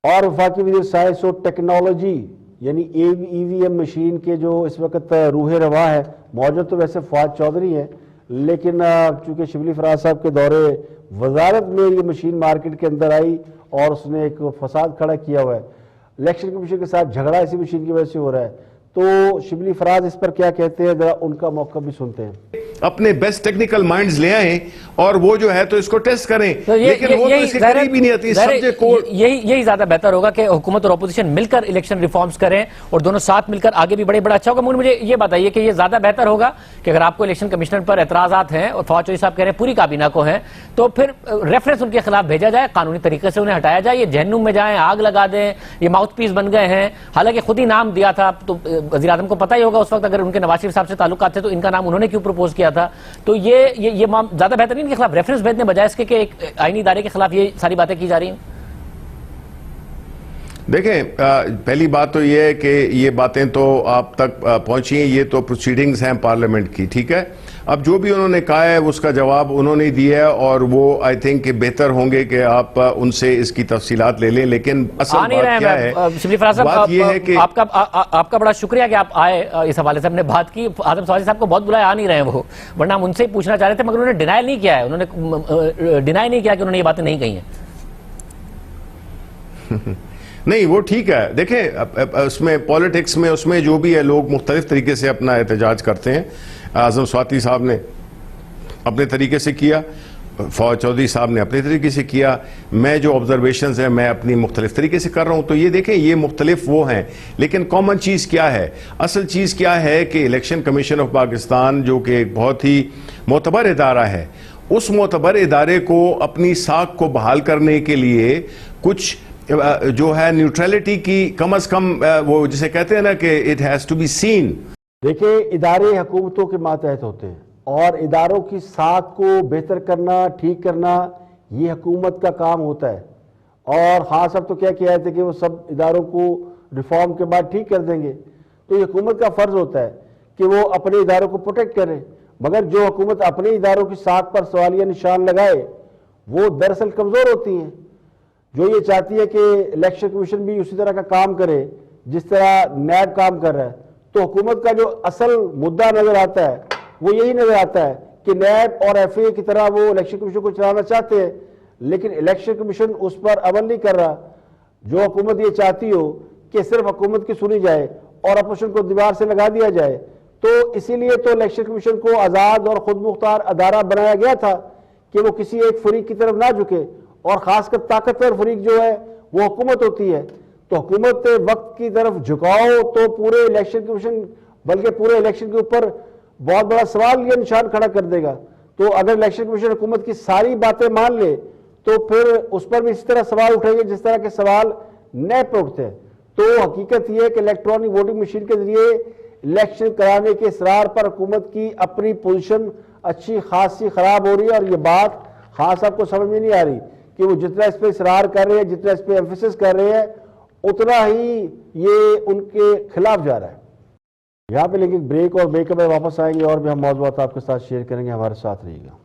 S1: اور وفاقی وزیر سائنس اور ٹیکنالوجی یعنی ای وی ایم مشین کے جو اس وقت روح رواں ہے، موجود تو ویسے فواد چودھری ہے لیکن چونکہ شبلی فراز صاحب کے دورے وزارت میں یہ مشین مارکیٹ کے اندر آئی اور اس نے ایک فساد کھڑا کیا ہوا ہے. الیکشن کمیشن کے ساتھ جھگڑا اسی مشین کی وجہ سے ہو رہا ہے. تو شبلی فراز اس پر کیا کہتے ہیں، ذرا ان کا موقع بھی سنتے ہیں۔
S4: اپنے بیسٹ ٹیکنیکل مائنڈز لے آئیں اور وہ جو ہے تو اس کو ٹیسٹ کریں، لیکن وہ تو اس کے قریب ہی نہیں آتی۔ سبجیکٹ کوڈ
S5: یہی زیادہ بہتر ہوگا کہ حکومت اور اپوزیشن مل کر الیکشن ریفارمز کریں اور دونوں ساتھ مل کر آگے بھی بڑا اچھا ہوگا۔ مجھے یہ بتائیے کہ یہ زیادہ بہتر ہوگا کہ اگر آپ کو الیکشن کمشنر پر اعتراضات ہیں اور فواد چودھری صاحب کہہ رہے ہیں پوری کابینہ کو ہیں، تو پھر ریفرنس ان کے خلاف بھیجا جائے، قانونی طریقے سے انہیں ہٹایا جائے، یہ جہنم میں جائیں، آگ لگا دیں، یہ ماؤتھ پیس بن گئے ہیں، حالانکہ خود ہی نام دیا تھا، تو وزیر اعظم کو پتہ ہی ہوگا اس وقت اگر ان کے نواز شریف صاحب سے تعلقات تھے تو ان کا نام انہوں نے کیوں پروپوز کیا تھا۔ تو یہ زیادہ بہتر نہیں ان کے خلاف ریفرنس بھیجنے بجائے اس کے کہ ایک آئینی ادارے کے خلاف یہ ساری باتیں کی جا رہی ہیں۔
S4: دیکھیں، پہلی بات تو یہ ہے کہ یہ باتیں تو آپ تک پہنچی ہیں، یہ تو پروسیڈنگز ہیں پارلیمنٹ کی، ٹھیک ہے۔ اب جو بھی انہوں نے کہا ہے اس کا جواب انہوں نے دیا ہے، اور وہ آئی تھنک کہ بہتر ہوں گے کہ آپ ان سے اس کی تفصیلات لے لیں، لیکن اصل بات کیا ہے،
S5: شبلی فراز صاحب،
S4: بات یہ ہے کہ
S5: آپ کا بڑا شکریہ کہ آپ آئے، اس حوالے سے ہم نے بات کی۔ اعظم سواجی صاحب کو بہت بلایا، آ نہیں رہے ہیں وہ، ورنہ ہم ان سے ہی پوچھنا چاہ رہے تھے، مگر انہوں نے ڈینائل نہیں کیا ہے، انہوں نے ڈینائی نہیں کیا کہ انہوں نے یہ باتیں نہیں کہی ہیں۔
S4: نہیں، وہ ٹھیک ہے۔ دیکھیں، اس میں پولیٹکس میں اس میں جو بھی ہے لوگ مختلف طریقے سے اپنا احتجاج کرتے ہیں۔ اعظم سواتی صاحب نے اپنے طریقے سے کیا، فواد چودھری صاحب نے اپنے طریقے سے کیا، میں جو آبزرویشنز ہیں میں اپنی مختلف طریقے سے کر رہا ہوں۔ تو یہ دیکھیں، یہ مختلف وہ ہیں، لیکن کامن چیز کیا ہے؟ اصل چیز کیا ہے کہ الیکشن کمیشن آف پاکستان جو کہ ایک بہت ہی معتبر ادارہ ہے، اس معتبر ادارے کو اپنی ساکھ کو بحال کرنے کے لیے کچھ جو ہے نیوٹرلٹی کی کم از کم، وہ جسے کہتے ہیں نا کہ it has to be seen.
S1: دیکھیں، ادارے حکومتوں کے ماتحت ہوتے ہیں اور اداروں کی ساکھ کو بہتر کرنا، ٹھیک کرنا، یہ حکومت کا کام ہوتا ہے۔ اور خان صاحب تو کیا کیا تھے کہ وہ سب اداروں کو ریفارم کے بعد ٹھیک کر دیں گے، تو یہ حکومت کا فرض ہوتا ہے کہ وہ اپنے اداروں کو پروٹیکٹ کرے۔ مگر جو حکومت اپنے اداروں کی ساکھ پر سوالیہ نشان لگائے وہ دراصل کمزور ہوتی ہیں۔ جو یہ چاہتی ہے کہ الیکشن کمیشن بھی اسی طرح کا کام کرے جس طرح نیب کام کر رہا ہے، تو حکومت کا جو اصل مدعا نظر آتا ہے وہ یہی نظر آتا ہے کہ نیب اور ایف اے کی طرح وہ الیکشن کمیشن کو چلانا چاہتے ہیں، لیکن الیکشن کمیشن اس پر عمل نہیں کر رہا۔ جو حکومت یہ چاہتی ہو کہ صرف حکومت کی سنی جائے اور اپوزیشن کو دیوار سے لگا دیا جائے، تو اسی لیے تو الیکشن کمیشن کو آزاد اور خود مختار ادارہ بنایا گیا تھا کہ وہ کسی ایک فریق کی طرف نہ جھکے، اور خاص کر طاقتور فریق جو ہے وہ حکومت ہوتی ہے۔ تو حکومت وقت کی طرف جھکاؤ تو پورے الیکشن کمیشن بلکہ پورے الیکشن کے اوپر بہت بڑا سوال یہ نشان کھڑا کر دے گا۔ تو اگر الیکشن کمیشن حکومت کی ساری باتیں مان لے تو پھر اس پر بھی اس طرح سوال اٹھیں گے جس طرح کے سوال نیب پر اٹھتے ہیں۔ تو حقیقت یہ ہے کہ الیکٹرانک ووٹنگ مشین کے ذریعے الیکشن کرانے کے اصرار پر حکومت کی اپنی پوزیشن اچھی خاصی خراب ہو رہی ہے، اور یہ بات خان صاحب کو سمجھ میں نہیں آ رہی کہ وہ جتنا اس پہ اصرار کر رہے ہیں، جتنا اس پہ ایمفیسس کر رہے ہیں، اتنا ہی یہ ان کے خلاف جا رہا ہے۔ یہاں پہ لیکن بریک اور بریک میں واپس آئیں گے اور بھی ہم موضوعات آپ کے ساتھ شیئر کریں گے، ہمارے ساتھ رہیے گا۔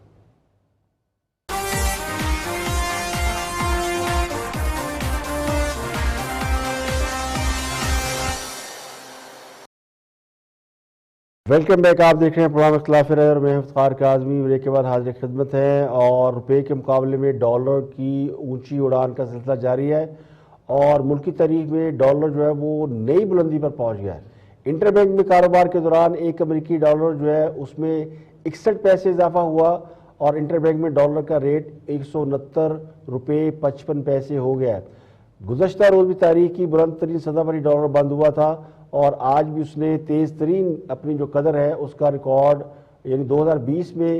S1: ویلکم بیک، آپ دیکھ رہے ہیں پروگرام اختلاف رائے اور میں افتخار کاظمی۔ بریک کے بعد حاضر خدمت ہیں، اور روپے کے مقابلے میں ڈالر کی اونچی اڑان کا سلسلہ جاری ہے، اور ملکی تاریخ میں ڈالر جو ہے وہ نئی بلندی پر پہنچ گیا ہے۔ انٹر بینک میں کاروبار کے دوران ایک امریکی ڈالر جو ہے اس میں 61 پیسے اضافہ ہوا، اور انٹر بینک میں ڈالر کا ریٹ 169 روپے 55 پیسے ہو گیا ہے۔ گزشتہ روز بھی تاریخ کی بلند ترین سطح پر ہی ڈالر بند ہوا تھا، اور آج بھی اس نے تیز ترین اپنی جو قدر ہے اس کا ریکارڈ، یعنی 2020 میں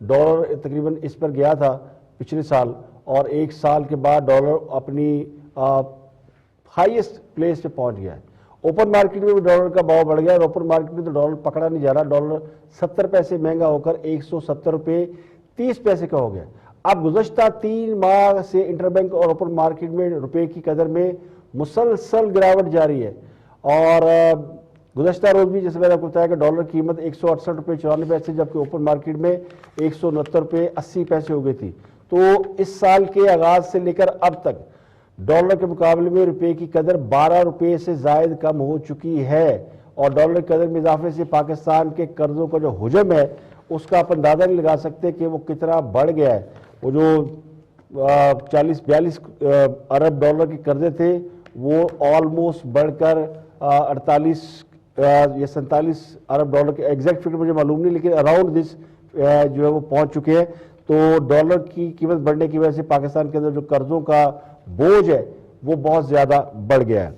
S1: ڈالر تقریباً اس پر گیا تھا پچھلے سال، اور ایک سال کے بعد ڈالر اپنی ہائیسٹ پلیس پہ پہنچ گیا ہے۔ اوپن مارکیٹ میں بھی ڈالر کا بھاؤ بڑھ گیا، اور اوپن مارکیٹ میں تو ڈالر پکڑا نہیں جا رہا، ڈالر 70 پیسے مہنگا ہو کر 170 روپے 30 پیسے کا ہو گیا۔ اب گزشتہ 3 ماہ سے انٹر بینک اور اوپن مارکیٹ میں روپے کی قدر میں مسلسل گراوٹ جاری ہے، اور گزشتہ روز بھی جیسے میں نے آپ کو بتایا کہ ڈالر کی قیمت 168 روپے 94 پیسے، جبکہ اوپن مارکیٹ میں 169 روپے 80 پیسے ہو گئی تھی۔ تو اس سال کے آغاز سے لے کر اب تک ڈالر کے مقابلے میں روپے کی قدر 12 روپے سے زائد کم ہو چکی ہے، اور ڈالر کی قدر میں اضافے سے پاکستان کے قرضوں کا جو حجم ہے اس کا آپ اندازہ نہیں لگا سکتے کہ وہ کتنا بڑھ گیا ہے۔ وہ جو 40-42 ارب ڈالر کے قرضے تھے وہ آلموسٹ بڑھ کر 48 یہ 47 ارب ڈالر کے ایگزیکٹ فگر مجھے معلوم نہیں، لیکن اراؤنڈ دس جو ہے وہ پہنچ چکے ہیں. تو ڈالر کی قیمت بڑھنے کی وجہ سے پاکستان کے اندر جو قرضوں کا بوجھ ہے وہ بہت زیادہ بڑھ گیا ہے.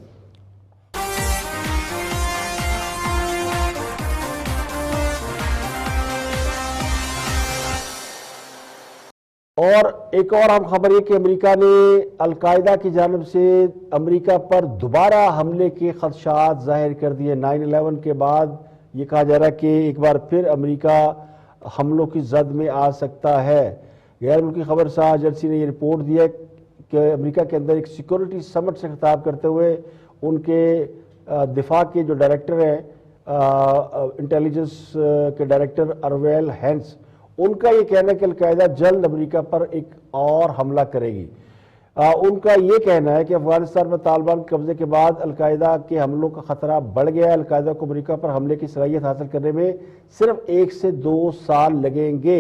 S1: اور ایک اور اہم خبر یہ کہ امریکہ نے القاعدہ کی جانب سے امریکہ پر دوبارہ حملے کے خدشات ظاہر کر دیے. 9/11 کے بعد یہ کہا جا رہا ہے کہ ایک بار پھر امریکہ حملوں کی زد میں آ سکتا ہے. غیر ملکی خبرساز ایجنسی نے یہ رپورٹ دیا کہ امریکہ کے اندر ایک سیکورٹی سمٹ سے خطاب کرتے ہوئے ان کے دفاع کے جو ڈائریکٹر ہیں انٹیلیجنس کے ڈائریکٹر ارویل ہینس، ان کا یہ کہنا ہے کہ القاعدہ جلد امریکہ پر ایک اور حملہ کرے گی. ان کا یہ کہنا ہے کہ افغانستان میں طالبان کے قبضے کے بعد القاعدہ کے حملوں کا خطرہ بڑھ گیا ہے. القاعدہ کو امریکہ پر حملے کی صلاحیت حاصل کرنے میں صرف 1 سے 2 سال لگیں گے.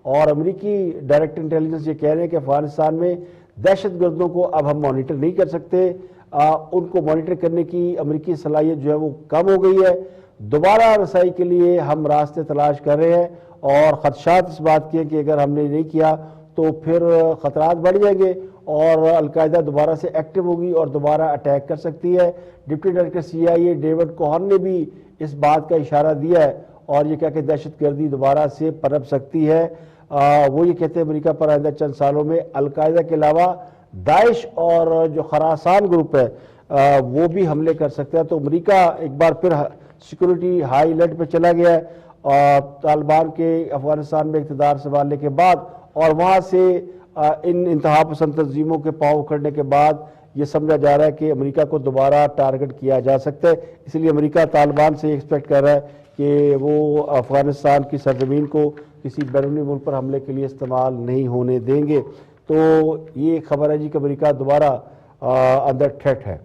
S1: اور امریکی ڈائریکٹر انٹیلیجنس یہ کہہ رہے ہیں کہ افغانستان میں دہشت گردوں کو اب ہم مانیٹر نہیں کر سکتے، ان کو مانیٹر کرنے کی امریکی صلاحیت جو ہے وہ کم ہو گئی ہے. دوبارہ رسائی کے لیے ہم راستے تلاش کر رہے ہیں اور خدشات اس بات کے ہیں کہ اگر ہم نے نہیں کیا تو پھر خطرات بڑھ جائیں گے اور القاعدہ دوبارہ سے ایکٹیو ہوگی اور دوبارہ اٹیک کر سکتی ہے. Deputy director CIA David Cohen نے بھی اس بات کا اشارہ دیا ہے اور یہ کہا کہ دہشت گردی دوبارہ سے پنپ سکتی ہے. وہ یہ کہتے ہیں امریکہ پر آئندہ چند سالوں میں القاعدہ کے علاوہ داعش اور جو خراسان گروپ ہے وہ بھی حملے کر سکتے ہیں. تو امریکہ ایک بار پھر سیکورٹی ہائی الرٹ پہ چلا گیا ہے اور طالبان کے افغانستان میں اقتدار سنبھالنے کے بعد اور وہاں سے ان انتہا پسند تنظیموں کے پاؤں اکھڑنے کے بعد یہ سمجھا جا رہا ہے کہ امریکہ کو دوبارہ ٹارگٹ کیا جا سکتا ہے. اس لیے امریکہ طالبان سے ایکسپیکٹ کر رہا ہے کہ وہ افغانستان کی سرزمین کو کسی بیرونی ملک پر حملے کے لیے استعمال نہیں ہونے دیں گے. تو یہ خبر ہے جی کہ امریکہ دوبارہ انڈر تھریٹ ہے.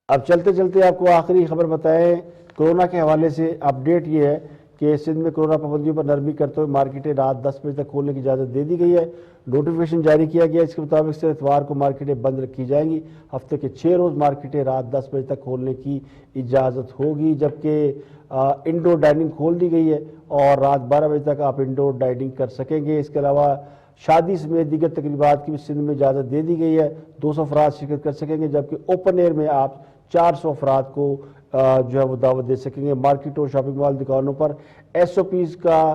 S1: اب چلتے چلتے آپ کو آخری خبر بتائیں کورونا کے حوالے سے. اپڈیٹ یہ ہے کہ سندھ میں کورونا پابندیوں پر نرمی کرتے ہوئے مارکیٹیں رات 10 بجے تک کھولنے کی اجازت دے دی گئی ہے. نوٹیفیکیشن جاری کیا گیا. اس کے مطابق سے اتوار کو مارکیٹیں بند رکھی جائیں گی. ہفتے کے 6 روز مارکیٹیں رات 10 بجے تک کھولنے کی اجازت ہوگی، جبکہ انڈور ڈائننگ کھول دی گئی ہے اور رات 12 بجے تک آپ انڈور ڈائننگ کر سکیں گے. اس کے علاوہ شادی سمیت دیگر تقریبات کی بھی سندھ میں اجازت دے دی گئی ہے. 200 افراد شرکت کر سکیں گے، جبکہ اوپن ایئر میں آپ 400 افراد کو جو ہے وہ دعوت دے سکیں گے. مارکیٹوں، شاپنگ مال، دکانوں پر SOPs کا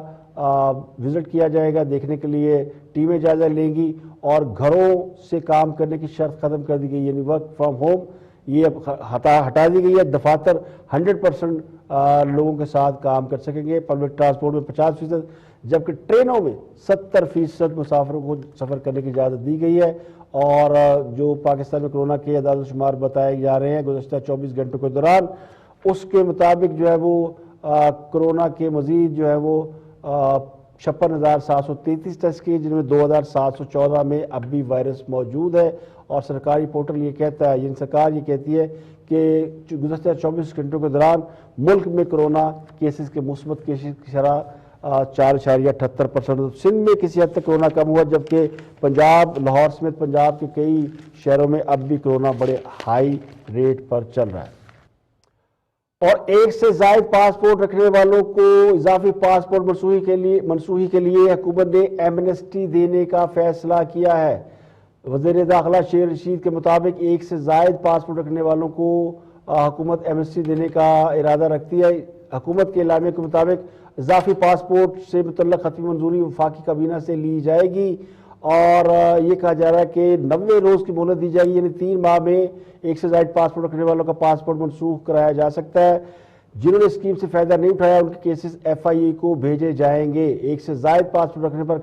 S1: وزٹ کیا جائے گا دیکھنے کے لیے. ٹیمیں جائزہ لیں گی اور گھروں سے کام کرنے کی شرط ختم کر دی گئی، یعنی ورک فرام ہوم یہ اب ہٹا دی گئی ہے. دفاتر 100% لوگوں کے ساتھ کام کر سکیں گے. پبلک ٹرانسپورٹ میں 50%، جبکہ ٹرینوں میں 70% مسافروں کو سفر کرنے کی اجازت دی گئی ہے. اور جو پاکستان میں کورونا کے اعداد و شمار بتائے جا رہے ہیں گزشتہ 24 گھنٹوں کے دوران، اس کے مطابق جو ہے وہ کورونا کے مزید جو ہے وہ 56,733 ٹیسٹ کیے، جن میں 2,714 میں اب بھی وائرس موجود ہے. اور سرکاری پورٹل یہ کہتا ہے، یعنی سرکار یہ کہتی ہے کہ گزشتہ 24 گھنٹوں کے دوران ملک میں کورونا کیسز کے مثبت کیسز کی شرح 4.78%. سندھ میں کسی حد تک کورونا کم ہوا، جبکہ پنجاب، لاہور سمیت پنجاب کے کئی شہروں میں اب بھی کورونا بڑے ہائی ریٹ پر چل رہا ہے. اور 1 سے زائد پاسپورٹ رکھنے والوں کو اضافی پاسپورٹ منسوخی کے لیے حکومت نے ایمنسٹی دینے کا فیصلہ کیا ہے. وزیر داخلہ شیر رشید کے مطابق 1 سے زائد پاسپورٹ رکھنے والوں کو حکومت ایمنسٹی دینے کا ارادہ رکھتی ہے. حکومت کے اعلامیے کے مطابق اضافی پاسپورٹ سے متعلق خطی منظوری وفاقی کابینہ سے لی جائے گی اور یہ کہا جا رہا ہے کہ 90 روز کی مہلت دی جائے گی، یعنی 3 ماہ میں 1 سے زائد پاسپورٹ رکھنے والوں کا پاسپورٹ منسوخ کرایا جا سکتا ہے. جنہوں نے اسکیم سے فائدہ نہیں اٹھایا ان کے کیسز FIA کو بھیجے جائیں گے. 1 سے زائد پاسپورٹ رکھنے پر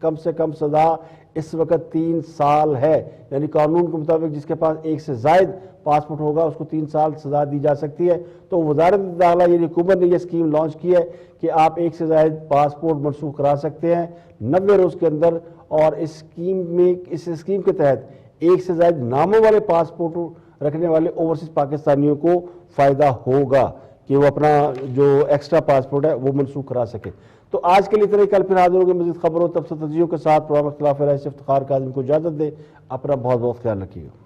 S1: کم سے کم سزا اس وقت 3 سال ہے، یعنی قانون کے مطابق جس کے پاس 1 سے زائد پاسپورٹ ہوگا اس کو 3 سال سزا دی جا سکتی ہے. تو وزارت داخلہ یعنی حکومت نے یہ اسکیم لانچ کی ہے کہ آپ 1 سے زائد پاسپورٹ منسوخ کرا سکتے ہیں 90 روز کے اندر. اور اس اسکیم کے تحت 1 سے زائد ناموں والے پاسپورٹ رکھنے والے اوورسیز پاکستانیوں کو فائدہ ہوگا کہ وہ اپنا جو ایکسٹرا پاسپورٹ ہے وہ منسوخ کرا سکے. تو آج کے لیے اتنا ہی، کل پھر حاضر ہوگے مزید خبروں تفصیل تجزیوں کے ساتھ۔ پروگرام اختلاف رائے سے افتخار کاظمی کو اجازت دے، اپنا بہت بہت خیال رکھیے گا۔